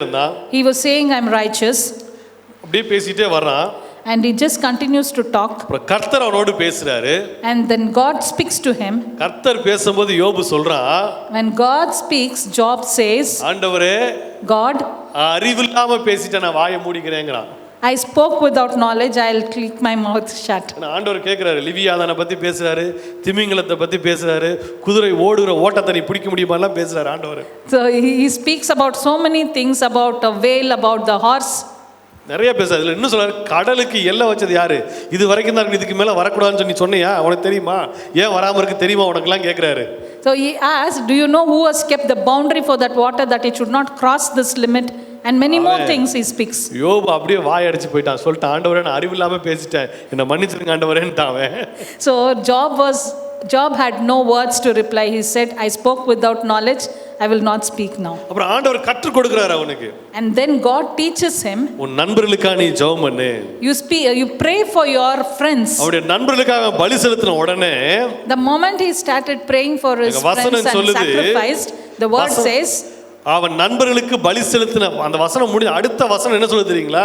இருந்தான். He was saying, I'm righteous. அப்படியே பேசிட்டே வர்றான். And he just continues to talk. அப்புறம் கர்த்தர் அவனோடு பேசுறாரு. And then God speaks to him. கர்த்தர் பேசும்போது யோபு சொல்றான். When God speaks, Job says, ஆண்டவரே, God, அறிவில்லாம பேசிட்டேன், நான் வாயை மூடிக்கிறேங்கறான். I spoke without knowledge, I'll keep my mouth shut. ஆண்டவர் கேக்குறாரு, லிவியாதானை பத்தி பேசுறாரு, திமிங்கலத்தை பத்தி பேசுறாரு, குதிரை ஓடுற ஓட்டத்தை நீ பிடிக்க முடியுமாலாம் பேசுறாரு ஆண்டவர். So he speaks about so many things, about a whale, about the horse. நிறைய பேசுறாரு. இதுல இன்னும் சொல்றாரு, கடலுக்கு எல்லை வச்சது யாரு? இது வரைக்கும் தான், இதுக்கு மேல வரக்கூடாதுன்னு சொல்லி சொன்னியா? உனக்கு தெரியுமா? ஏன் வராம இருக்கு தெரியுமா உனக்குலாம் கேக்குறாரு. So he asked, do you know who has kept the boundary for that water, that it should not cross this limit? And many more things he speaks. யோபு அப்படியே வாய் அடிச்சு போயிட்டான். சொல்லிட்டான், ஆண்டவரே நான் அறிவில்லாம பேசிட்டேன், என்ன மன்னிச்சிருங்க ஆண்டவரேன்ட்டான். So Job had no words to reply. He said, I spoke without knowledge, I will not speak now. அப்புறம் ஆண்டவர் கற்றுக் கொடுக்கிறார் அவனுக்கு. And then God teaches him, உன் நண்பர்களுக்காக நீ ஜெபம் பண்ணு. You pray for your friends. அவருடைய நண்பர்களுக்காக பலி செலுத்தின உடனே, the moment he started praying for his friends and sacrificed, the word says, அவன் நண்பர்களுக்கு பலி செலுத்தின அந்த வசனம் முடிஞ்ச அடுத்த வசனம் என்ன சொல்லுது தெரியுங்களா?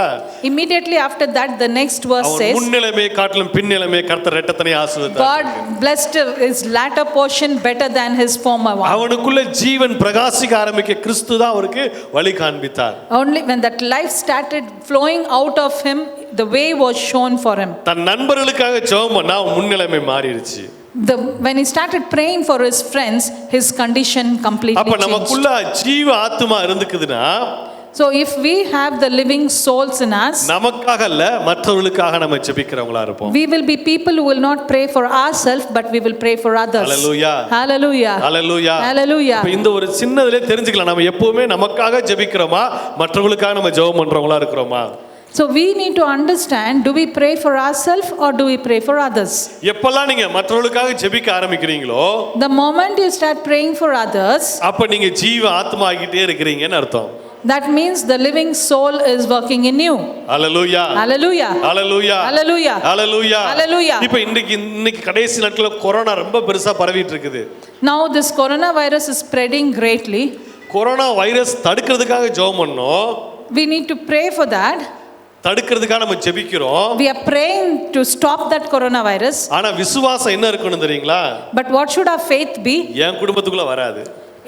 Immediately after that, the next verse says, முன்னிலைமை காட்டிலும் பின்னிலைமை கர்த்தர் இரட்டத்தனை ஆசீர்வதித்தார். God blessed his latter portion better than his former one. அவனுக்குள்ள ஜீவன் பிரகாசிக்க ஆரம்பிக்க கிறிஸ்து தான் அவருக்கு வழி காண்பித்தார். Only when that life started flowing out of him, the way was shown for him. தன் நண்பர்களுக்காக ஜெபம் பண்ணா முன்னிலைமை மாறிடுச்சு. When he started praying for his friends, his condition completely அப்ப changed. நமக்குள்ள ஜீவ ஆத்துமா இருந்துக்குதுன்னா, so if we have the living souls in us, நமக்காக அல்ல மற்றவர்களுக்காக நம்ம ஜெபிக்கிறவங்களா இருப்போம். we will be people who will not pray for ourselves, but we will pray for others. Hallelujah, hallelujah, hallelujah, hallelujah. இப்ப இந்த ஒரு சின்னதிலே தெரிஞ்சுக்கலாம், நம்ம எப்பவுமே நமக்காக ஜெபிக்கிறோமா மற்றவர்களுக்காக நம்ம ஜெபம் பண்றவங்களா இருக்கிறோமா? So we need to understand, do we pray for ourselves or do we pray for others? எப்பல்லாம் நீங்க மற்றவர்களுக்காக ஜெபிக்க ஆரம்பிக்கிறீங்களோ, the moment you start praying for others, அப்ப நீங்க ஜீவ ஆத்மா ஆகிட்டே இருக்கீங்கன்னு அர்த்தம். that means the living soul is working in you. Hallelujah, hallelujah, hallelujah, hallelujah, hallelujah, hallelujah. இப்போ இன்னைக்கு கடைசி நாட்கள்ல கொரோனா ரொம்ப பெருசா பரவிட்டு இருக்குது. now this coronavirus is spreading greatly. Corona virus தடுக்கிறதுக்காக ஜெபம் பண்ணோம். we need to pray for that. தடுக்கிறதுக்காக நம்ம ஜெபிக்கிறோம். we are praying to stop that coronavirus. ஆனா விசுவாசம் என்ன இருக்கணும் தெரியுங்களா? but what should our faith be? என் குடும்பத்துக்குள்ள வராது.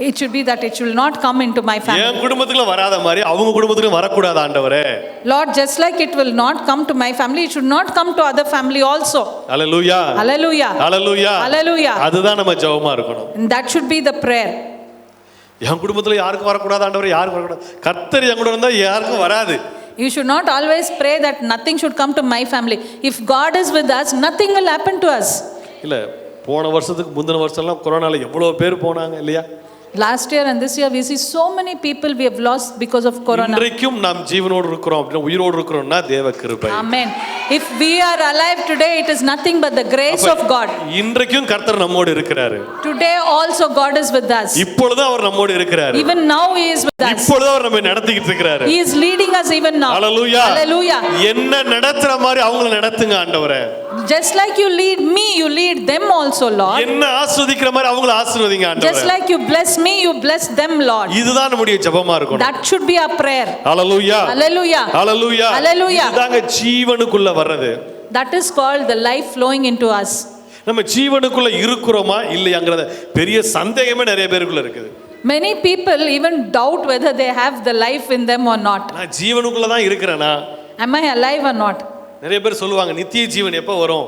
it should be that it will not come into my family. என் குடும்பத்துக்குள்ள வராத மாதிரி அவங்க குடும்பத்துக்குள்ள வரக்கூடாது ஆண்டவரே. Lord, just like it will not come to my family, it should not come to other family also. Hallelujah, hallelujah, hallelujah, hallelujah. அதுதான் நம்ம ஜெபமா இருக்கணும். and that should be the prayer. என் குடும்பத்துல யாருக்கும் வரக்கூடாது ஆண்டவரே, யாருக்கும் வரக்கூடாது. கர்த்தர் என் கூட இருந்தா யாருக்கும் வராது. you should not always pray that nothing should come to my family. if God is with us, nothing will happen to us. இல்ல போன வருஷத்துக்கு முந்தின வருஷம்லாம் கொரோனால எவ்வளவு பேர் போனாங்க இல்லையா? last year and this year we see so many people we have lost because of corona. இன்றைக்கும் நாம் ஜீவனோடு இருக்கிறோம் அப்படினா உயிரோடு இருக்கிறோம்னா தேவ கிருபை. amen. if we are alive today, it is nothing but the grace of God. இன்றைக்கும் கர்த்தர் நம்மோடு இருக்கிறாரு. today also God is with us. இப்பொழுது அவர் நம்மோடு இருக்கிறாரு. even now he is with us. இப்பொழுது அவர் நம்மை நடத்திட்டு இருக்கிறாரு. he is leading us even now. hallelujah, hallelujah. என்ன நடத்துற மாதிரி அவங்கள நடத்துங்க ஆண்டவரே. just like you lead me, you lead them also, Lord. என்ன ஆசீர்வதிக்கிற மாதிரி அவங்கள ஆசீர்வதிங்க ஆண்டவரே. just like you bless me, you bless them, Lord. இதுதான் நம்முடைய ஜெபமா இருக்கணும். that should be our prayer. hallelujah, hallelujah, hallelujah, hallelujah. இதுதாங்க ஜீவனுக்குள்ள வர்றது. that is called the life flowing into us. நம்ம ஜீவனுக்குள்ள இருக்கிறோமா இல்லையாங்கறத பெரிய சந்தேகமே நிறைய பேருக்குள்ள இருக்குது. many people even doubt whether they have the life in them or not. நான் ஜீவனுக்குள்ள தான் இருக்கறேனா? am I alive or not? நிறைய பேர் சொல்லுவாங்க நித்திய ஜீவன் எப்ப வரும்?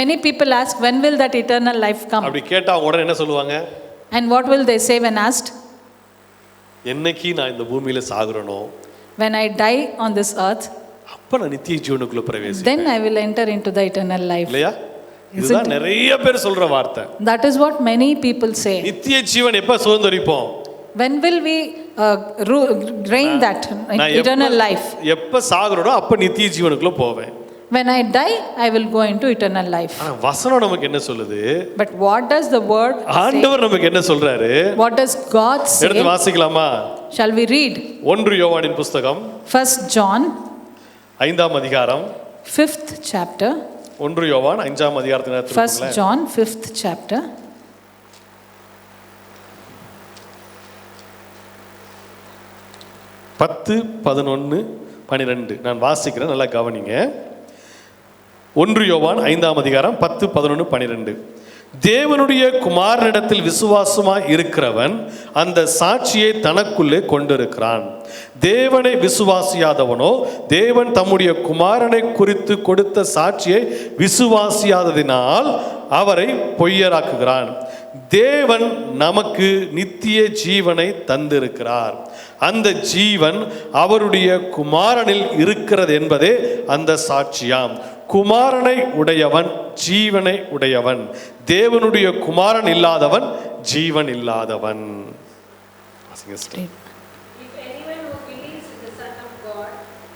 many people ask, when will that eternal life come? அப்படி கேட்டா உடனே என்ன சொல்லுவாங்க? and what will they say when asked? என்னைக்கு நான் இந்த பூமியில சாகுறனோ, when I die on this earth, அப்ப நான் நித்திய ஜீவனுக்குள்ள பிரவேசிப்பேன். then I will enter into the eternal life. இல்லையா? இதுதான் நிறைய பேர் சொல்ற வார்த்தை. that is what many people say. நித்திய ஜீவன் எப்ப சுதந்தரிப்போம்? when will we reign that eternal life? எப்ப சாகுறனோ அப்ப நித்திய ஜீவனுக்குள்ள போவேன். when I die, I will go into eternal life. ஆனா வசனம் நமக்கு என்ன சொல்லுது? but what does the word ஆண்டவர் நமக்கு என்ன சொல்றாரு? what does God say? எடுத்து வாசிக்கலாமா? shall we read 1 யோவானின் புத்தகம் 1 John 5ஆம் அதிகாரம் 5th chapter. 1 யோவான் 5ஆம் அதிகாரத்துல 1 John 5th chapter. 10, 11, 12 நான் வாசிக்கிறேன், நல்லா கவனிங்க. 1 யோவான் 5ஆம் அதிகாரம் 10, 11, 12. தேவனுடைய குமாரனிடத்தில் விசுவாசமாய் இருக்கிறவன் அந்த சாட்சியை தனக்குள்ளே கொண்டிருக்கிறான். தேவனை விசுவாசியாதவனோ தேவன் தம்முடைய குமாரனை குறித்து கொடுத்த சாட்சியை விசுவாசியாததினால் அவரை பொய்யராக்குகிறான். தேவன் நமக்கு நித்திய ஜீவனை தந்திருக்கிறார். அந்த ஜீவன் அவருடைய குமாரனில் இருக்கிறது என்பதே அந்த சாட்சியாம். குமாரனை உடையவன் ஜீவனை உடையவன். தேவனுடைய குமாரன் இல்லாதவன் ஜீவன் இல்லாதவன். If anyone who believes in the Son of God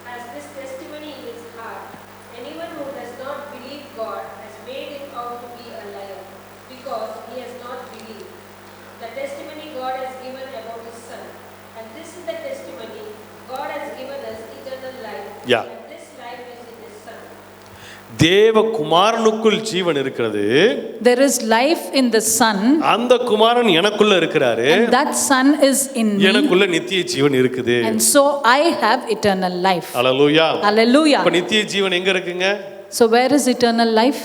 has this testimony in his heart, anyone who does not believe God has made him out to be a liar, because he has not believed the testimony God has given about his Son. And this is the testimony: God has given us eternal life. Yeah. And this life is in his Son. தேவ குமாரனுக்குள் ஜீவன் இருக்கிறது. There is life in the Son. அந்த குமாரன் எனக்குள்ள இருக்கிறாரு. And that Son is in me. எனக்குள்ள நித்திய ஜீவன் இருக்குது. And so I have eternal life. Hallelujah. Hallelujah. அப்ப நித்திய ஜீவன் எங்க இருக்குங்க? So where is eternal life?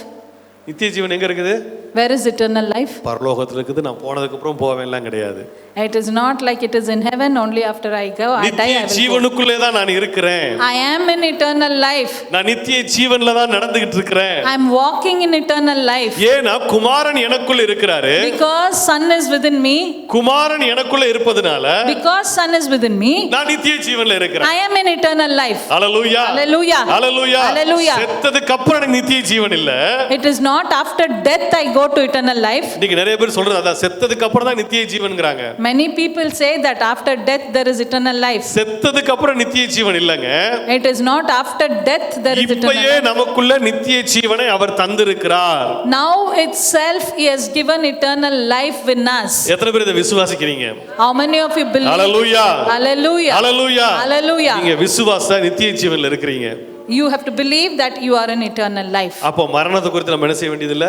நித்திய ஜீவன் எங்க இருக்குது? Where is eternal life? பரலோகத்துல இருக்குது. நான் போனதுக்கு அப்புறம் போவேன்லாம் கிடையாது. It is not like it is in heaven only after I go I die நித்திய I will go. ஜீவனுக்குள்ளே தான் நான் இருக்கிறேன். I am in eternal life. நான் நித்திய ஜீவன்ல தான் நடந்துகிட்டு இருக்கிறேன். I am walking in eternal life. ஏன்னா குமாரன் எனக்குள்ள இருக்கிறாரு. Because Son is within me. குமாரன் எனக்குள்ள இருப்பதனால Because Son is within me. நான் நித்திய ஜீவன்ல இருக்கிறேன். I am in eternal life. Hallelujah. Hallelujah. Hallelujah. Hallelujah. செத்ததுக்கு அப்புறம் எனக்கு நித்திய ஜீவன் இல்ல. It is not after death I go to eternal life. இன்னைக்கு நிறைய பேர் சொல்றது அதான், செத்ததுக்கு அப்புறம் தான் நித்திய ஜீவன்ங்கறாங்க. Many people say that after death there is eternal life. செத்ததுக்கு அப்புறம் நித்திய ஜீவன் இல்லங்க. It is not after death there is eternal இப்பயே life. நமக்குள்ள நித்திய ஜீவனை அவர் தந்திருக்கிறார். Now itself he has given eternal life in us. எத்தனை பேர் இதை விசுவாசிக்கிறீங்க? How many of you believe? Hallelujah. Hallelujah. Hallelujah. Hallelujah. நீங்க விசுவாச நித்திய ஜீவன்ல இருக்கிறீங்க. You have to believe that you are in eternal life. அப்போ மரணத்தை குறித்து நம்ம என்ன செய்ய வேண்டியது இல்ல?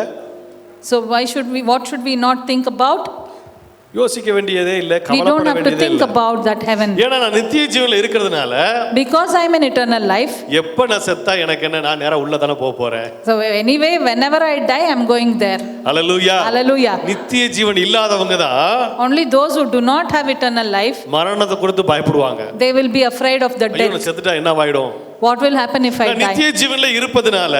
So what should we not think about? யோசிக்க வேண்டியதே இல்ல, We don't கவலைப்பட have to வேண்டியதே think இல்ல. about that heaven. ஏன்னா நான் நித்திய ஜீவன்ல இருக்கிறதுனால Because I am in eternal life. எப்ப நான் செத்தா எனக்கு என்ன, நான் நேரா உள்ள தான போக போறேன். So anyway, whenever I die, I am going there. Hallelujah. Hallelujah. நித்திய ஜீவன் இல்லாதவங்க தான் Only those who do not have eternal life, மரணத்தை குறித்து பயப்படுவாங்க. they will be afraid of the ஐயோ நான் death. செத்துட்டா என்னவாயிடும்? What will happen if I நான் நித்திய die? ஜீவன்ல இருப்பதனால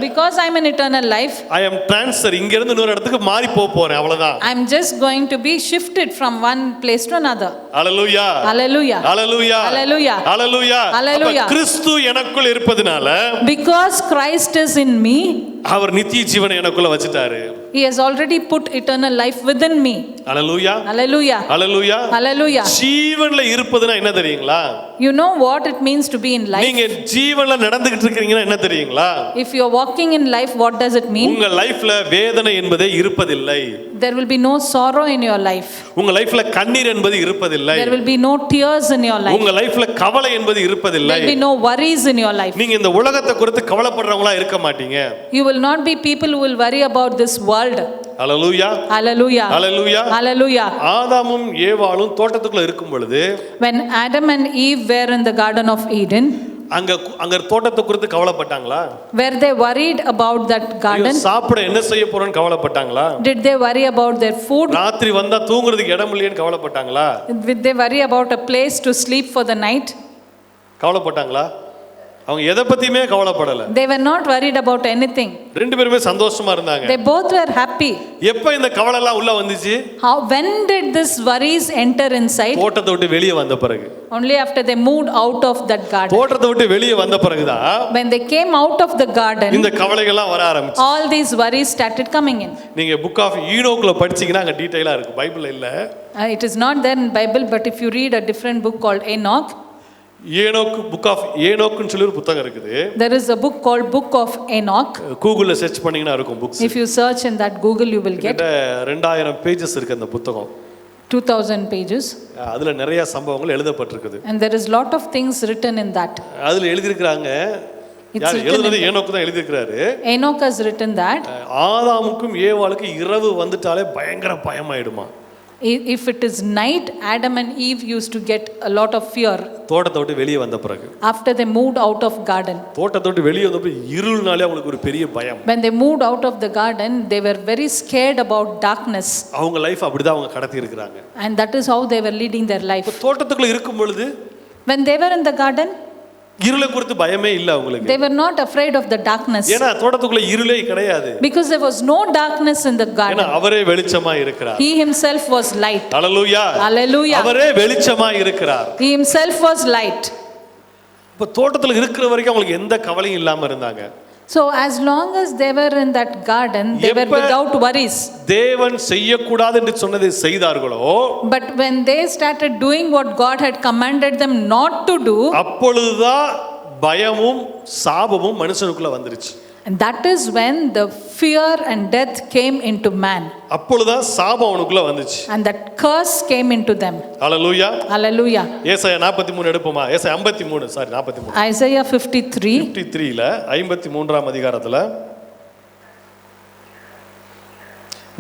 Because I am in eternal life, I am transfer, இங்க இருந்து இன்னொரு இடத்துக்கு மாறி போக போறேன், அவ்வளவுதான். I am just going to be shifted from one place to another. Hallelujah. Hallelujah. Hallelujah. Hallelujah. Hallelujah. Hallelujah. அப்ப கிறிஸ்து எனக்குள்ள இருப்பதனால Because Christ is in me, அவர் நித்திய ஜீவனை எனக்குள்ள வச்சிட்டாரு. he has already put eternal life within me. Hallelujah. Hallelujah. Hallelujah. Hallelujah. ஜீவன்ல இருப்பதுனா என்ன தெரியுங்களா? You know what it means to be in life? நீங்க ஜீவன்ல நடந்துகிட்டு இருக்கீங்கன்னா என்ன தெரியுங்களா? If you are walking in life, what does it mean? உங்க லைஃப்ல வேதனை என்பதே இருப்பதில்லை. There will be no sorrow in your life. உங்க லைஃப்ல கண்ணீர் என்பது இருப்பதில்லை. There will be no tears in your life. உங்க லைஃப்ல கவலை என்பது இருப்பதில்லை. There will be no worries in your life. நீங்க இந்த உலகத்தை குறித்து கவலைப்படுறவங்களா இருக்க மாட்டீங்க. You will not be people who will worry about this world. Hallelujah. Hallelujah. Hallelujah. Hallelujah. ஆதாமும் ஏவாளும் தோட்டத்துக்குள்ள இருக்கும் பொழுது When Adam and Eve were in the Garden of Eden, அங்க தோட்டத்தை குறித்து கவலைப்பட்டாங்களா? were they worried about that garden? சாப்பிட என்ன செய்ய போறோம்னு கவலைப்பட்டாங்களா? Did they worry about their food? ராத்திரி வந்தா தூங்குறதுக்கு இடம் இல்லையேன்னு கவலைப்பட்டாங்களா? Did they worry about a place to sleep for the night? கவலைப்பட்டாங்களா? அவங்க எதை பத்தியுமே கவலைப்படல. They were not worried about anything. ரெண்டு பேருமே சந்தோஷமா இருந்தாங்க. They both were happy. எப்ப இந்த கவலை எல்லாம் உள்ள வந்துச்சு? When did this worries enter inside? தோட்டத்தை விட்டு வெளியே வந்த பிறகு. Only after they moved out of that garden. தோட்டத்தை விட்டு வெளியே வந்த பிறகுதான் When they came out of the garden, இந்த கவலைகள் எல்லாம் வர ஆரம்பிச்சு. all these worries started coming in. நீங்க புக் ஆஃப் ஈனோக்ல படிச்சீங்கன்னா அங்க டீடைலா இருக்கு, பைபிள்ல இல்ல. It is not there in Bible, but if you read a different book called Enoch, Enoch, book of ஏனோக்னு சொல்லி ஒரு புத்தகம் இருக்குது. there is a book called Book of Enoch. கூகுள்ல சர்ச் பண்ணீங்கன்னா இருக்கும் books. If you search in that Google, you will get 2000 pages இருக்கு அந்த புத்தகம். 2000 pages. அதுல நிறைய சம்பவங்கள் எழுதப்பட்டிருக்குது. And there is lot of things written in that. அதுல எழுதிருக்காங்க, யார் எழுதுனது? ஏனோக்கு தான் எழுதிருக்காரு. Enoch has written that ஆதாமுக்கும் ஏவாளுக்கும் இரவு வந்துட்டாலே பயங்கர பயமாயிடுமா. If it is night, Adam and Eve used to get a lot of fear தோட்டத்தை விட்டு வெளியே வந்த பிறகு. after they moved out of garden. தோட்டத்தை விட்டு வெளியே வந்தப்ப இருள்னாலே அவங்களுக்கு ஒரு பெரிய பயம். When they moved out of the garden, they were very scared about darkness. அவங்க லைஃப் அப்படிதான் அவங்க கடத்தி இருக்கிறாங்க. And that is how they were leading their life. தோட்டத்துக்குள்ள இருக்கும் பொழுது When they were in the garden, இருளை குறித்து பயமே இல்ல அவங்களுக்கு. they were not afraid of the darkness. ஏன்னா தோட்டத்துக்குள்ள இருளே கிடையாது. Because there was no darkness in the garden. ஏன்னா அவரே வெளிச்சமா இருக்கிறார். He himself was light. Hallelujah. Hallelujah. அவரே வெளிச்சமா இருக்கிறார். He himself was light. இப்ப தோட்டத்துல இருக்கிற வரைக்கும் அவங்களுக்கு எந்த கவலையும் இல்லாம இருந்தாங்க. So as long as they were in that garden, they were without worries. தேவன் செய்யக்கூடாது என்று சொன்னதை செய்தார்களோ, But when they started doing what God had commanded them not to do, அப்பொழுதுதான் பயமும் சாபமும் மனுஷனுக்குள்ள வந்துருச்சு. and that is when the fear and death came into man. அப்பொழுதுதான் சாபம் அவனுக்குள்ள வந்துச்சு. And that curse came into them. Hallelujah. Hallelujah. ஏசாயா 43 எடுப்போமா? ஏசாயா 53, சாரி 43. Isaiah 53. 53ல 53ஆம் அதிகாரத்துல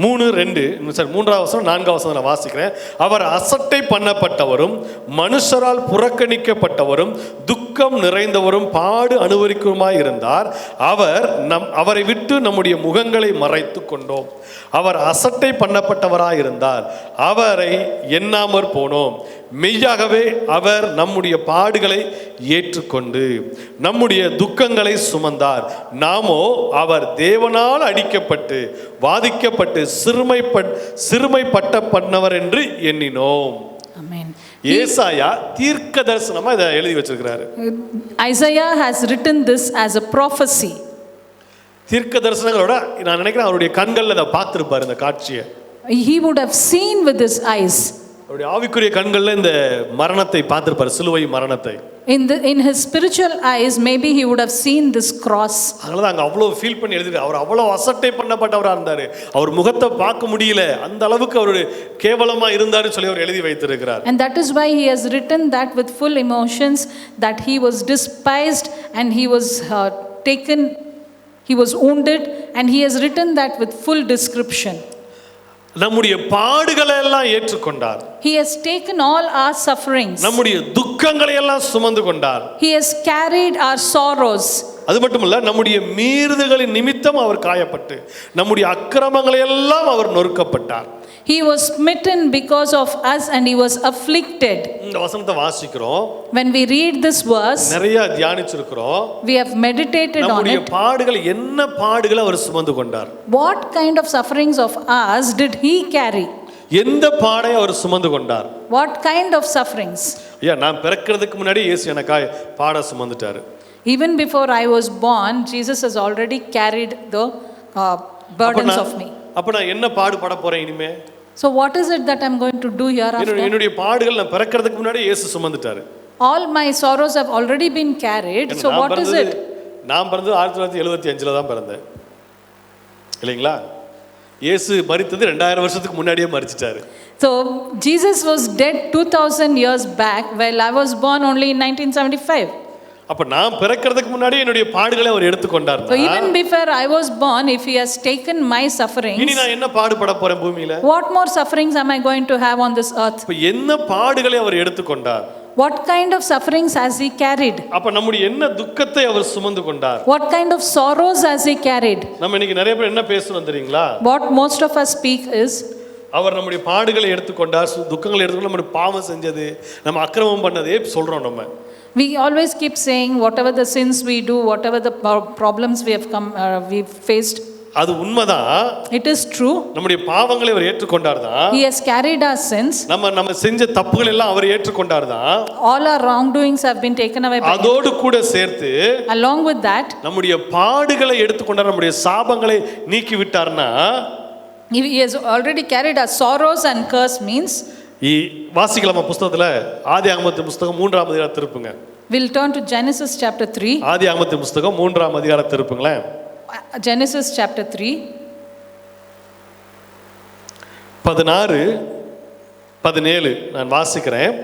3:2 வசனம் 4 வசனம் நான் வாசிக்கிறேன். அவர் அசட்டை பண்ணப்பட்டவரும் மனுஷரால் புறக்கணிக்கப்பட்டவரும் துக்கம் நிறைந்தவரும் பாடு அனுபவிக்குமாய் இருந்தார். அவரை விட்டு நம்முடைய முகங்களை மறைத்து கொண்டோம். அவர் அசட்டை பண்ணப்பட்டவராய் இருந்தார், அவரை எண்ணாமற் போனோம். மெய்யாகவே அவர் நம்முடைய பாடுகளை ஏற்றுக்கொண்டு நம்முடைய துக்கங்களை சுமந்தார். நாமோ அவர் தேவனால் அடிக்கப்பட்டு வாதிக்கப்பட்டு சிறுமைப்பட்ட பண்ணவர் என்று எண்ணினோம். Amen. ஏசாயா தீர்க்க தரிசனமா இதை எழுதி வச்சிருக்கிறாரு. Isaiah has written this as a prophecy. தீர்க்க தரிசனங்களோட நான் நினைக்கிறேன் அவருடைய கண்கள்ல அதை பார்த்திருப்பாரு இந்த காட்சியை. He would have seen with his eyes. அவருடைய ஆவிக்குரிய கண்கள்ல இந்த மரணத்தை பார்த்திருப்பாரு, சிலுவை மரணத்தை. In his spiritual eyes, maybe he would have seen this cross. அதனால அங்க அவ்வளவு ஃபீல் பண்ணி எழுதி, அவர் அவ்வளவு அசட்டை பண்ணப்பட்டவரா இருந்தாரு, அவர் முகத்தை பார்க்க முடியல, அந்த அளவுக்கு அவரு கேவலமா இருந்தாருன்னு சொல்லி அவர் எழுதி வைத்திருக்கிறார். And that is why he has written that with full emotions, that he was despised and he was taken, he was wounded, and he has written that with full description. நம்முடைய பாடுகளை எல்லாம் ஏற்றுக்கொண்டார். He has taken all our sufferings. நம்முடைய துக்கங்களை எல்லாம் சுமந்து கொண்டார். He has carried our sorrows. அது மட்டுமல்ல, நம்முடைய மீறுதல்களின் நிமித்தம் அவர் காயப்பட்டு நம்முடைய அக்கிரமங்களை எல்லாம் அவர் நொறுக்கப்பட்டார். He was smitten because of us and he was afflicted. இந்த வசனத்தை வாசிக்கிறோம். When we read this verse, நிறைய தியானிச்சிருக்கிறோம். we have meditated on நம்முடைய it. பாடுகள் என்ன பாடுகளை அவர் சுமந்து கொண்டார்? What kind of sufferings of ours did he carry? எந்த பாடை அவர் சுமந்து கொண்டார்? What kind of sufferings? ஐயா, நான் பிறக்கிறதுக்கு முன்னாடி இயேசு எனக்காய் பாட சுமந்துட்டாரு. Even before I was born, Jesus has already carried the burdens of me. அப்ப நான் என்ன பாடுபட போறேன் இனிமே? So what is it that I'm going to do hereafter? என்னுடைய பாடுகள் நான் பிறக்கிறதுக்கு முன்னாடி இயேசு சுமந்துட்டாரு. All my sorrows have already been carried. So what is it? நான் பிறந்தது 1975ல தான் பிறந்தேன், இல்லைங்களா? இயேசு மரித்தது 2000 வருஷத்துக்கு முன்னாடியே மரிச்சிட்டாரு. So Jesus was dead 2000 years back, while I was born only in 1975. அப்ப நான் பிறக்கிறதுக்கு முன்னாடி என்னுடைய பாடுகளை அவர் எடுத்துக்கொண்டார். So even before I was born, if he has taken my sufferings, இனி நான் என்ன பாடுபட போறேன் பூமியில? what more sufferings am I going to have on this earth? அப்ப என்ன பாடுகளை அவர் எடுத்துக்கொண்டார்? What kind of sufferings has he carried? அப்ப நம்முடைய என்ன துக்கத்தை அவர் சுமந்து கொண்டார்? What kind of sorrows has he carried? நம்ம இன்னைக்கு நிறைய பேர் என்ன பேசுறோம் தெரியுங்களா? What most of us speak is, அவர் நம்முடைய பாடுகளை எடுத்துக்கொண்டார், துக்கங்களை எடுத்துக்கொண்டு நம்முடைய பாவம் செஞ்சது, நம்ம அக்கிரமம் பண்ணதே சொல்றோம். நம்ம we always keep saying whatever the sins we do, whatever the problems we have we've faced. அது உண்மைதான். It is true. நம்முடைய பாவங்களை அவர் ஏற்றுக்கொண்டார் தான். He has carried our sins. நம்ம செஞ்ச தப்புகள் எல்லாம் அவர் ஏற்றுக்கொண்டார் தான். All our wrongdoings have been taken away by him. அதோடு கூட சேர்த்து Along with that, நம்முடைய பாடுகளை எடுத்துக்கொண்டார், நம்முடைய சாபங்களை நீக்கி விட்டார்னா, he has already carried our sorrows and curse means. வாசிக்கலாமா புத்தகத்துல? ஆதியாகமத்தின் புத்தகம் 3ஆம் அதிகாரம் திருப்புங்க. We'll turn to Genesis chapter 3. ஆதியாகமத்தின் புத்தகம் 3ஆம் அதிகாரம் திருப்புங்களேன். Genesis chapter 3. 16, 17 நான் வாசிக்கிறேன்.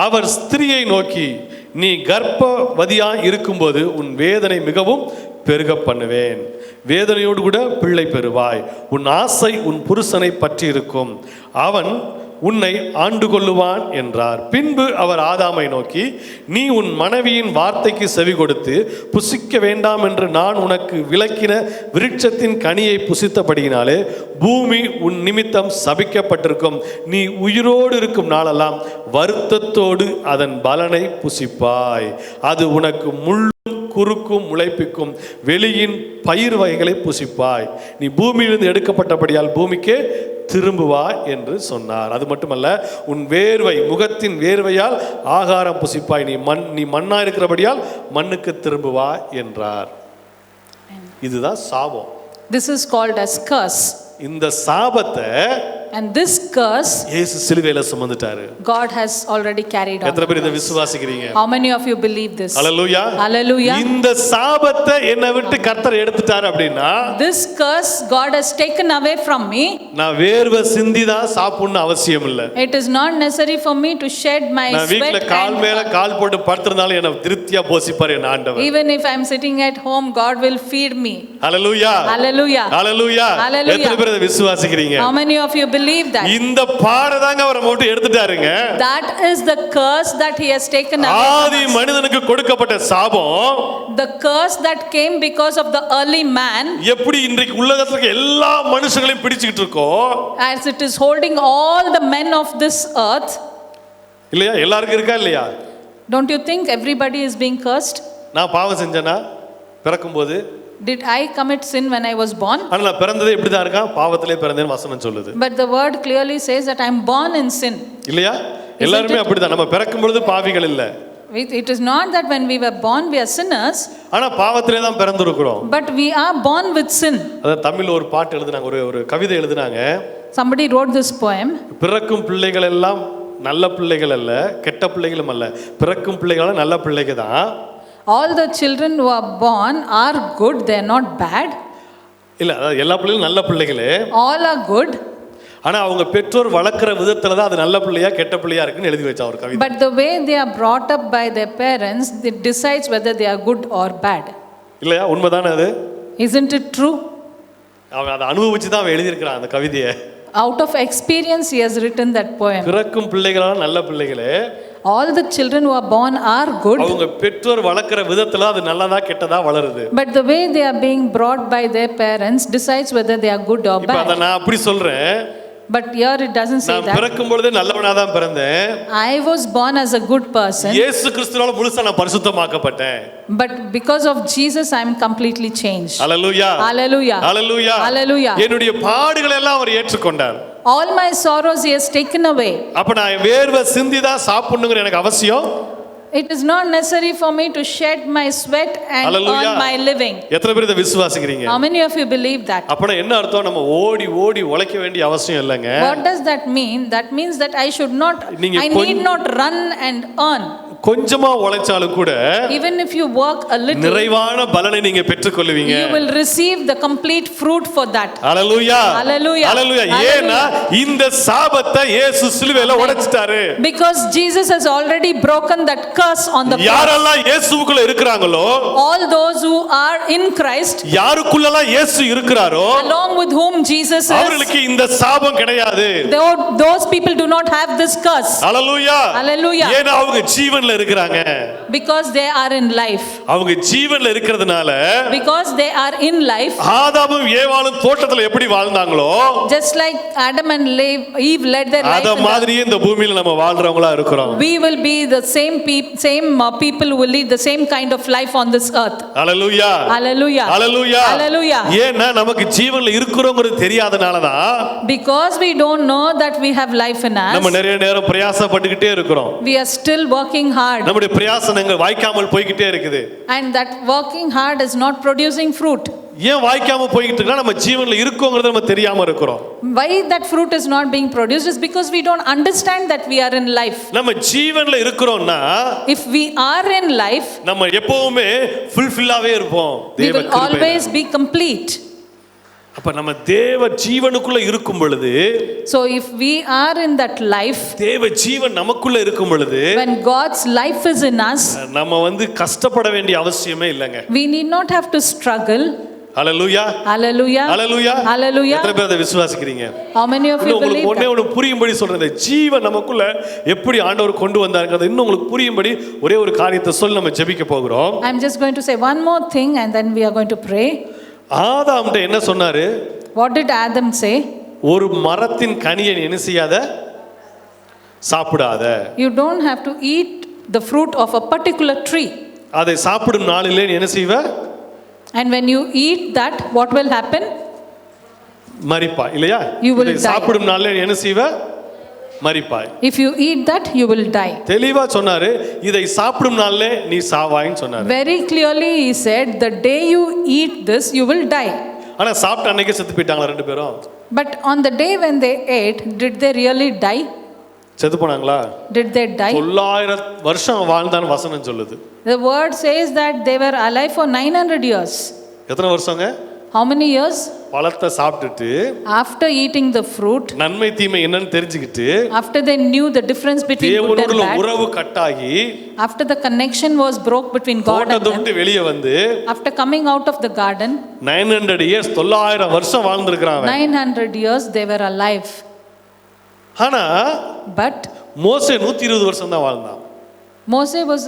அவர் ஸ்திரியை நோக்கி, நீ கர்ப்பவதியாய் இருக்கும்போது உன் வேதனை மிகவும் பெருக பண்ணுவேன், வேதனையோடு கூட பிள்ளை பெறுவாய், உன் ஆசை உன் புருஷனை பற்றி இருக்கும், அவன் உன்னை ஆண்டு கொள்ளுவான் என்றார். பின்பு அவர் ஆதாமை நோக்கி, நீ உன் மனைவியின் வார்த்தைக்கு செவி கொடுத்து புசிக்க வேண்டாம் என்று நான் உனக்கு விலக்கின விருட்சத்தின் கனியை புசித்தபடியினாலே பூமி உன் நிமித்தம் சபிக்கப்பட்டிருக்கும். நீ உயிரோடு இருக்கும் நாளெல்லாம் வருத்தத்தோடு அதன் பலனை புசிப்பாய். அது உனக்கு முள்ளும் குறுக்கும் முளைப்பிக்கும் வெளியின் பயிர் வகைகளை புசிப்பாய். நீ பூமியிலிருந்து எடுக்கப்பட்டபடியால் பூமிக்கே திரும்புவாய் என்று சொன்னார். அது மட்டுமல்ல, உன் வேர்வை முகத்தின் வேர்வையால் ஆகாரம் புசிப்பாய். நீ மண்ணா இருக்கிறபடியால் மண்ணுக்கு திரும்புவாய் என்றார். இதுதான் சாபம். This is called as curse. இந்த சாபத்தை And this curse இயேசு சிலுவையில சுமந்துட்டாரு. God has already carried on. எத்தனை பேர் இதை விசுவாசிக்கிறீங்க? How many of you believe this? Hallelujah. Hallelujah. இந்த சாபத்தை என்னை விட்டு கர்த்தர் எடுத்துட்டாரு அப்படின்னா, This curse God has taken away from me. நான் வேர்வை சிந்தி தான் சாப்பிடணும் அவசியம் இல்லை. It is not necessary for me to shed my நான் வீட்ல sweat கால் மேல கால் போட்டு படுத்திருந்தாலும் என்ன திருப்தியா போசிப்பார் என் ஆண்டவர். even if I am sitting at home, God will feed me. Hallelujah. Hallelujah. Hallelujah. Hallelujah. எத்தனை பேர் இதை விசுவாசிக்கிறீங்க? How many of you believe that? இந்த பாடதாங்க அவரை மட்டும் எடுத்துட்டாருங்க. That is the curse that he has taken away Aadhi from us. மனிதனுக்கு கொடுக்கப்பட்ட சாபம் The curse that came because of the early man, எப்படி இன்றைக்கு உலகத்துல இருக்க எல்லா மனுஷங்களையும் பிடிச்சிட்டு இருக்கோ, as it is holding all the men of this earth. இல்லையா? எல்லாருக்கும் இருக்கா இல்லையா? Don't you think everybody is being cursed? நான் பாவம் செஞ்சேனா பிறக்கும்போது? Did I commit sin when I was born? ஆனா நான் பிறந்ததே இப்படி தான் இருக்கான், பாவத்திலே பிறந்தேன்னு வசனம் சொல்லுது. But the word clearly says that I am born in sin. இல்லையா? எல்லாருமே அப்படிதான். நம்ம பிறக்கும் பொழுது பாவிகள் இல்ல. It is not that when we were born we are sinners, ஆனா பாவத்திலே தான் பிறந்திருக்கிறோம். but we are born with sin. அத தமிழ்ல ஒரு பாட்டு எழுதுனாங்க, ஒரு கவிதை எழுதுனாங்க. Somebody wrote this poem. பிறக்கும் பிள்ளைகள் எல்லாம் நல்ல பிள்ளைகள் அல்ல, கெட்ட பிள்ளைகளும் அல்ல. பிறக்கும் பிள்ளைகள் நல்ல பிள்ளைகள் தான். All the children who are born are good, they are not bad. இல்ல, அதாவது எல்லா பிள்ளைகளும் நல்ல பிள்ளைகளே. All are good. ஆனா அவங்க பெற்றோர் வளர்க்கிற விதத்துல தான் அது நல்ல பிள்ளையா கெட்ட பிள்ளையா இருக்குன்னு எழுதி வச்சா ஒரு கவிதை. But the way they are brought up by their parents, it decides whether they are good or bad. இல்லையா? உண்மைதானே அது? Isn't it true? அவன் அதை அனுபவிச்சு தான் அவன் எழுதியிருக்கிறான் அந்த கவிதையை. Out of experience he has written that poem. பிறக்கும் பிள்ளைகளான நல்ல பிள்ளைகளே. All the children who are born are good. அவங்க பெற்றோர் வளர்க்கிற விதத்துல அது நல்லதா கெட்டதா வளருது. But the way they are being brought by their parents decides whether they are good or இப்ப அத bad. நான் அப்படி சொல்றேன். But here it doesn't say நான் that. பிறக்கும் பொழுதே நல்லவனா தான் பிறந்தேன். I was born as a good person. இயேசு கிறிஸ்துவால முழுசா நான் பரிசுத்தமாக்கப்பட்டேன். But because of Jesus I am completely changed. Hallelujah. Hallelujah. Hallelujah. Hallelujah. என்னுடைய பாடுகளை எல்லாம் அவர் ஏற்றுக்கொண்டார். All my sorrows he has taken away. அப்ப நான் வேர்வை சிந்தி தான் சாப்பிடணும்ங்கற எனக்கு அவசியம். It is not necessary for me to shed my sweat and Hallelujah. earn my living. எத்தனை பேர் இதை விசுவாசிக்கிறீங்க? How many of you believe that? அப்பனா என்ன அர்த்தம்? நம்ம ஓடி ஓடி உழைக்க வேண்டிய அவசியம் இல்லைங்க. What does that mean? That means that I need not run and earn. கொஞ்சமா உழைச்சாலும் கூட Even if you work a little, நிறைவான பலனை நீங்க பெற்றுக்கொள்வீங்க. you will receive the complete fruit for that. Hallelujah. Hallelujah. ஹல்லேலூயா. ஏன்னா இந்த சாபத்தை இயேசு சிலுவையில உடைச்சிட்டாரு. Because Jesus has already broken that curse on the cross. யாரெல்லாம் இயேசுவுக்குள்ள இருக்கிறாங்களோ, All those who are in Christ, யாருக்குள்ளலாம் இயேசு இருக்கிறாரோ, along with whom Jesus is, அவங்களுக்கு இந்த சாபம் கிடையாது. those people do not have this curse. Hallelujah. Hallelujah. ஏன்னா அவங்க ஜீவன்ல இருக்கிறாங்க. Because they are in life. அவங்க ஜீவன்ல இருக்கிறதுனால, Because they are in life, ஆதாமும் ஏவாளும் தோட்டத்துல எப்படி வாழ்ந்தாங்களோ, just like Adam and Eve led their life அத in மாதிரியே இந்த பூமியில நம்ம வாழ்றவங்களா இருக்கிறோம். we will be the same people who will lead the same kind of life on this earth. Hallelujah. Hallelujah. Hallelujah. Hallelujah. ஏன்னா நமக்கு ஜீவன்ல இருக்கிறோங்கிறது தெரியாதனால தான் Because we don't know that we have life in நம்ம us, நிறைய நேரம் பிரயாசப்பட்டுக்கிட்டே இருக்கிறோம். we are still working hard. நம்முடைய பிரயாசனங்கள் வாய்க்காமல் போய்கிட்டே இருக்குது. And that working hard is not producing fruit. ஏன் வாய்க்காம போய்கிட்டு இருக்கா? நம்ம ஜீவன்ல இருக்கோங்கிறது நம்ம தெரியாம இருக்கிறோம். Why that fruit is not being produced is because we don't understand that we are in life. நம்ம ஜீவன்ல இருக்கிறோம்னா, If we are in life, நம்ம எப்பவுமே ஃபுல்ஃபில்லாவே இருப்போம். we will always be complete. அப்ப நம்ம தேவ ஜீவனுக்குள்ள இருக்கும் பொழுது, So if we are in that life, தேவ ஜீவன் நமக்குள்ள இருக்கும் பொழுது, when God's life is in us, நம்ம கஷ்டப்பட வேண்டிய அவசியமே இல்லைங்க. we need not have to struggle. Hallelujah Hallelujah. Hallelujah Hallelujah. எத்தனை பேர் அதை விசுவாசிக்கிறீங்க? How many of you உங்களுக்கு believe ஒண்ணே that? ஒன்று புரியும்படி சொல்றேன். இந்த ஜீவன் நமக்குள்ள எப்படி ஆண்டவர் கொண்டு வந்தாருங்கிறது இன்னும் உங்களுக்கு புரியும்படி ஒரே ஒரு காரியத்தை சொல்லி நம்ம ஜெபிக்க போகிறோம். I'm just going to say one more thing and then we are going to pray. ஆதாம்கிட்ட என்ன சொன்னாரு? What did Adam say? ஒரு மரத்தின் கனியை நீ என்ன செய்யாத, சாப்பிடாத. You don't have to eat the fruit of a particular tree. அதை சாப்பிடும் நாளிலே நீ என்ன செய்வ? And when you eat that, what will happen? மரிப்பாய் இல்லையா? You will இதை die. சாப்பிடும் நாளிலே நீ என்ன செய்வ? மரிப்பாய். If you eat that, you will die. தெளிவா சொன்னாரு, இதை சாப்பிடும் நாளிலே நீ சாவாய்ன்னு சொன்னாரு. Very clearly he said, the day you eat this, you will die. ஆனா சாப்பிட்ட அன்னைக்கே செத்து போயிட்டாங்களா ரெண்டு பேரும்? But on the day when they ate, did they really die? செத்து போனாங்களா? Did they die? 900 வருஷம் வாழ்ந்தான்னு வசனம் சொல்லுது. The word says that they were alive for 900 years. எத்தனை வருஷங்க? How many years? பழத்தை சாப்பிட்டுட்டு After eating the fruit, நன்மை தீமை என்னன்னு தெரிஞ்சுக்கிட்டு after they knew the difference between good and தேவனோட bad, உறவு கட்டாகி after the connection was broke between God and தோட்டத்தை them, விட்டு வெளியே வந்து after coming out of the garden, 900 years 900 வருஷம் வாழ்ந்திருக்கிறான் அவன். 900 years they were alive. ஆனா But மோசே 120 வருஷம் தான் வாழ்ந்தான். Moses was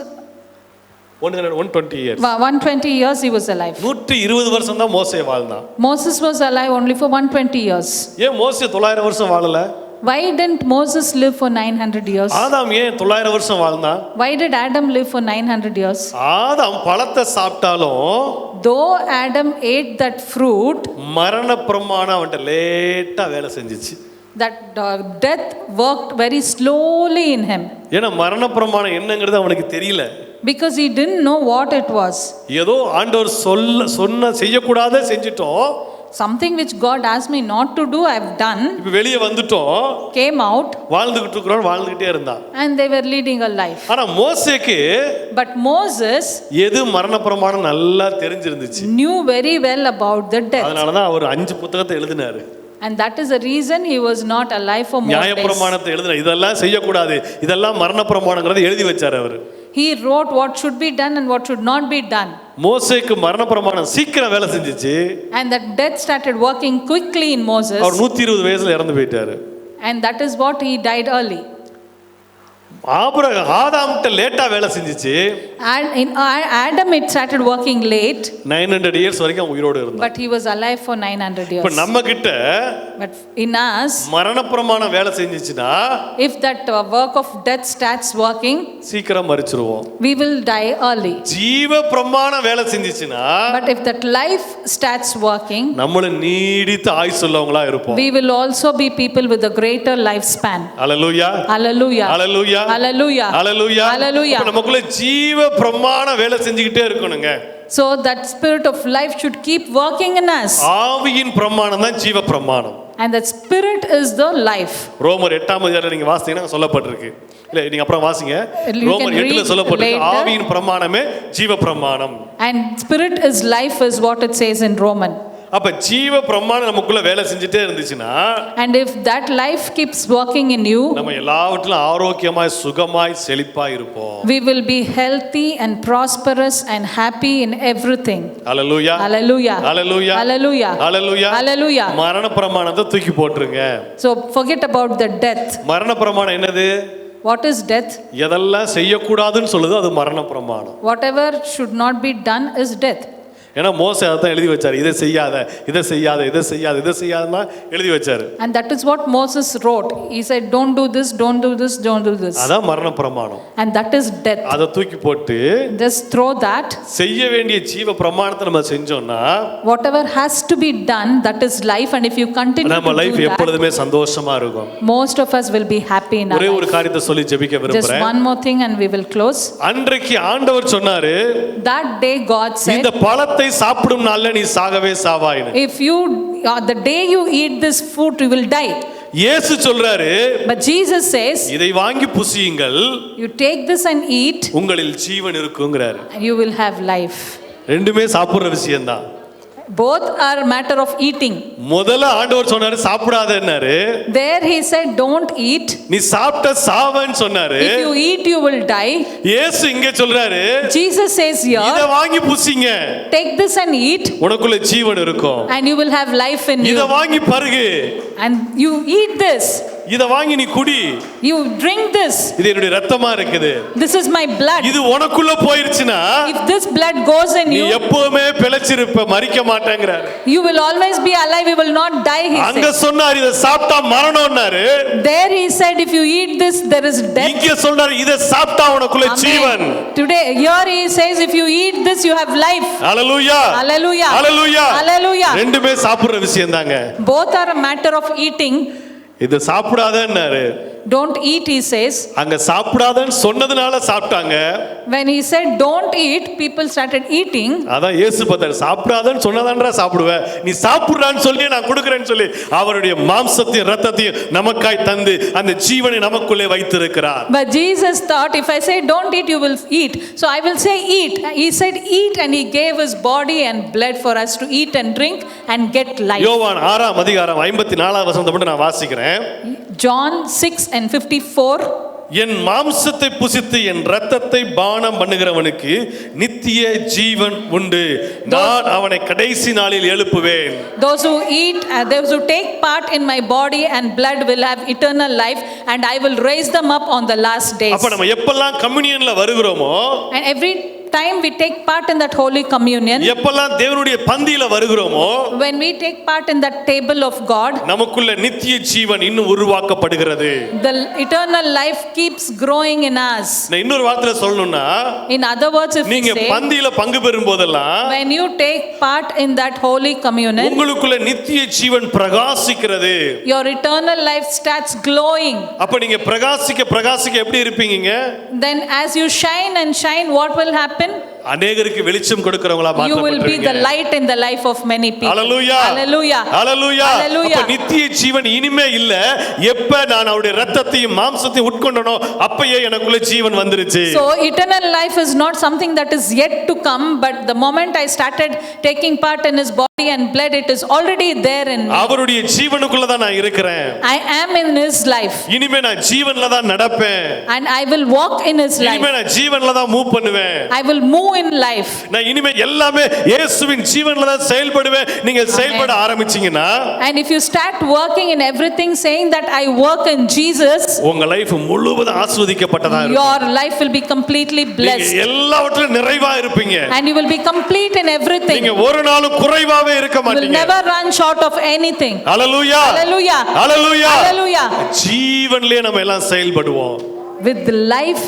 120 years. 120 years he was alive. 120 வருஷம் தான் மோசே வாழ்ந்தான். Moses was alive only for 120 years. ஏன் மோசே 900 வருஷம் வாழல? Why didn't Moses live for 900 years? ஆதாம் ஏன் 900 வருஷம் வாழ்ந்தான்? Why did Adam live for 900 years? ஆதாம் பழத்தை சாப்பிட்டாலும் Though Adam ate that fruit, மரண பிரமாணம் அவன்கிட்ட லேட்டா வேலை செஞ்சுச்சு. that death worked very slowly in him. ஏன்னா மரண பிரமாணம் என்னங்கிறது அவனுக்கு தெரியல. Because he didn't know what it was. ஏதோ ஆண்டவர் சொன்ன செய்யக்கூடாத செஞ்சிட்டோம். Something which God asked me not to do, I've done. இப்போ வெளியே வந்துட்டோம். Came out. வாழ்ந்துகிட்டு இருக்கிறோம், வாழ்ந்துகிட்டே இருந்தான். And they were leading a life. ஆனா மோசேக்கு But Moses எது மரண பிரமாணம் நல்லா தெரிஞ்சிருந்துச்சு. knew very well about the death. அதனால தான் அவர் 5 புத்தகத்தை எழுதினாரு. And that is the reason he was not alive for more நியாய days. பிரமாணத்தை எழுதினார். இதெல்லாம் செய்யக்கூடாது, இதெல்லாம் மரண பிரமாணங்கிறத எழுதி வச்சார் அவர். He wrote what should be done and what should not be done. மோசேக்கு மரண பிரமாணம் சீக்கிரம் வேலை செஞ்சுச்சு. And that death started working quickly in Moses. அவர் 120 வயசுல இறந்து போயிட்டாரு. And that is what he died early. ஆதாம்கிட்ட லேட்டா வேலை செஞ்சுச்சு. And in Adam it started working late. 900 years வரைக்கும் அவன் உயிரோடு இருந்தான். But he was alive for 900 years. இப்ப நம்ம கிட்ட But in us, மரண பிரமாணம் வேலை செஞ்சுச்சுன்னா if that work of death starts working, சீக்கிரம் மரிச்சிருவோம். we will die early. ஜீவ பிரமாணம் வேலை செஞ்சுச்சுன்னா But if that life starts working, நம்மள நீடித்த ஆயுசு உள்ளவங்களா இருப்போம். we will also be people with a greater lifespan. Hallelujah Hallelujah. Hallelujah Hallelujah. Hallelujah Hallelujah. அப்ப நமக்குள்ள ஜீவ பிரமாணம் வேலை செஞ்சுக்கிட்டே இருக்கணுங்க. So that spirit of life should keep working in us. ஆவியின் பிரமாணம் தான் ஜீவ பிரமாணம். And that spirit is the life. ரோமர் 8ஆம் அதிகாரத்துல நீங்க வாசித்தீங்கன்னா சொல்லப்பட்டிருக்கு. இல்ல நீங்க அப்புறம் வாசிங்க. You ரோமர் can 8ல read சொல்லப்பட்டிருக்கு later. ஆவியின் பிரமாணமே ஜீவ பிரமாணம். And spirit is life is what it says in Roman. அப்ப ஜீவ பிரமாணம் நமக்குள்ள வேலை செஞ்சுட்டே இருந்துச்சுன்னா And if that life keeps working in you, நம்ம எல்லாவற்றிலும் ஆரோக்கியமாய் சுகமாய் செழிப்பாய் இருப்போம். we will be healthy and prosperous and happy in everything. Hallelujah Hallelujah. Hallelujah Hallelujah. Hallelujah Hallelujah. மரண பிரமாணத்தை தூக்கி போட்டுருங்க. So forget about the death. மரண பிரமாணம் என்னது? What is death? எதெல்லாம் செய்யக்கூடாதுன்னு சொல்லுது அது மரண பிரமாணம். Whatever should not be done is death. ஏன்னா மோசே அதான் எழுதி வச்சார். இதை செய்யாத, இதை செய்யாத, இதை செய்யாத, இதை செய்யாதன்னா எழுதி வச்சாரு. And that is what Moses wrote. He said, don't do this, don't do this, don't do this. அதான் மரண பிரமாணம். And that is death. அதை தூக்கி போட்டு Just throw that. செய்ய வேண்டிய ஜீவ பிரமாணத்தை நம்ம செஞ்சோம்னா Whatever has to be done, that is life. And if you continue நம்ம to லைஃப் do that, எப்பொழுதுமே சந்தோஷமா இருக்கும். most of us will be happy in our ஒரே ஒரு life. காரியத்தை சொல்லி ஜெபிக்க Just விரும்புறேன். one more thing and we will close. அன்றைக்கு ஆண்டவர் சொன்னாரு, That day God said, இந்த பழத்தை சாப்பிடும் நாள்ல நீ சாகவே சாவாயின்னு. if you, the day you eat this fruit, you will die. இயேசு சொல்றாரு, But Jesus says, இதை வாங்கி புசியுங்கள், you take this and eat, உங்களில் ஜீவன் இருக்குங்கிறாரு. and you will have life. ரெண்டுமே சாப்பிடுற விஷயம்தான். Both are matter of eating. முதல்ல ஆண்டவர் சொன்னாரு சாப்பிடாதன்னாரு. There he said, don't eat. நீ சாப்பிட்ட சாவன்னு சொன்னாரு. If you eat, you will die. இயேசு இங்க சொல்றாரு, Jesus says இத here, வாங்கி புசிங்க, take this and eat, உனக்குள்ள ஜீவன் இருக்கும். and you will have life in இத you. வாங்கி பருகு, And you eat this, இத வாங்கி நீ குடி, you drink this. இது என்னுடைய ரத்தமா இருக்குது. This is my blood. இது உனக்குள்ள போயிருச்சுனா If this blood goes in நீ you, எப்பவுமே பிழைச்சிருப்ப, மரிக்க மாட்டேங்கறாரு. you will always be alive, you will not die, he அங்க said. சொன்னாரு இத சாப்பிட்டா மரணம்னாரு. There he said, if you eat this, there is death. இங்க சொல்றாரு இத சாப்பிட்டா உனக்குள்ள ஜீவன். Amen. Today, here he says, if you eat this, you have life. Hallelujah, Hallelujah. Hallelujah, Hallelujah. ரெண்டுமே சாப்பிடுற விஷயம் தாங்க. Both are a matter of eating. இது சாப்பிடாதன்னாரு. Don't eat, he says. அங்க சாப்பிடாதன்னு சொன்னதுனால சாப்பிட்டாங்க. When he said don't eat, people started eating. அதான் இயேசு பார்த்தாரு, சாப்பிடாதன்னு சொன்னதான்றா சாப்பிடுவ, நீ சாப்பிடுறான்னு சொல்லி நான் கொடுக்கிறேன்னு சொல்லி அவருடைய மாம்சத்தையும் ரத்தத்தையும் நமக்காய் தந்து அந்த ஜீவனை நமக்குள்ளே வைத்திருக்கிறார். But Jesus thought, if I say don't eat, you will eat. So I will say eat. He said eat, and he gave his body and blood for us to eat and drink and get life. யோவான் 6ஆம் அதிகாரம் 54ஆம் வசனத்தை மட்டும் நான் வாசிக்கிறேன். John 6 and 54. என் மாம்சத்தை புசித்து என் இரத்தத்தை பானம் பண்ணுகிறவனுக்கு நித்திய ஜீவன் உண்டு, நான் அவனை கடைசி நாளில் எழுப்புவேன். Those who eat, those who take part in my body and blood will have eternal life, and I will raise them up on the last days. அப்ப நம்ம எப்பெல்லாம் கம்யூனியன்ல வருகிறோமோ, And every time we take part in that holy communion, எப்பெல்லாம் தேவனுடைய பந்தியில வருகிறோமோ, when we take part in that table of God, நமக்குள்ள நித்திய ஜீவன் இன்னும் உருவாக்கப்படுகிறது. the eternal life keeps growing in us. நான் இன்னொரு வார்த்தையில சொல்லணும்னா, In other words, if we நீங்க say, பந்தியில பங்கு பெறும் போதெல்லாம் when you take part in that holy communion, உங்களுக்குள்ள நித்திய ஜீவன் பிரகாசிக்கிறது. your eternal life starts glowing. அப்ப நீங்க பிரகாசிக்க எப்படி இருப்பீங்க? Then as you shine and shine, what will happen? அநேகருக்கு வெளிச்சம் கொடுக்கிறவங்களா You will be the மாற்றப்படுவீங்க. light in the life of many people. Hallelujah. Hallelujah. Hallelujah. Hallelujah. அப்ப நித்திய ஜீவன் இனிமே இல்ல, எப்ப நான் அவருடைய இரத்தத்தையும் மாம்சத்தையும் உட்கொண்டனோ அப்பயே எனக்குள்ள ஜீவன் வந்துருச்சு. So eternal life is not something that is yet to come, but the moment I started taking part in his body and blood, it is already there in me. அவருடைய ஜீவனுக்குள்ள தான் நான் இருக்கிறேன். I am in his life, இனிமே நான் ஜீவன்ல தான் நடப்பேன். and I will walk in his life. இனிமே நான் ஜீவன்ல தான் மூவ் பண்ணுவேன். I will move in life. நான் இனிமே எல்லாமே இயேசுவின் ஜீவன்ல தான் செயல்படுவேன். நீங்க செயல்பட ஆரம்பிச்சீங்கன்னா, And if you start working in everything saying that I work in Jesus, உங்க லைஃப் முழுவதும் ஆசீர்வதிக்கப்பட்டதா இருக்கும். your life will be completely நீங்க blessed, எல்லாவற்றிலும் நிறைவா இருப்பீங்க. and you will be complete in everything. நீங்க ஒரு நாளும் குறைவாவே இருக்க You will மாட்டீங்க. never run short of anything. Hallelujah, Hallelujah. Hallelujah. Hallelujah. ஜீவன்லயே நம்ம எல்லாம் செயல்படுவோம். With the life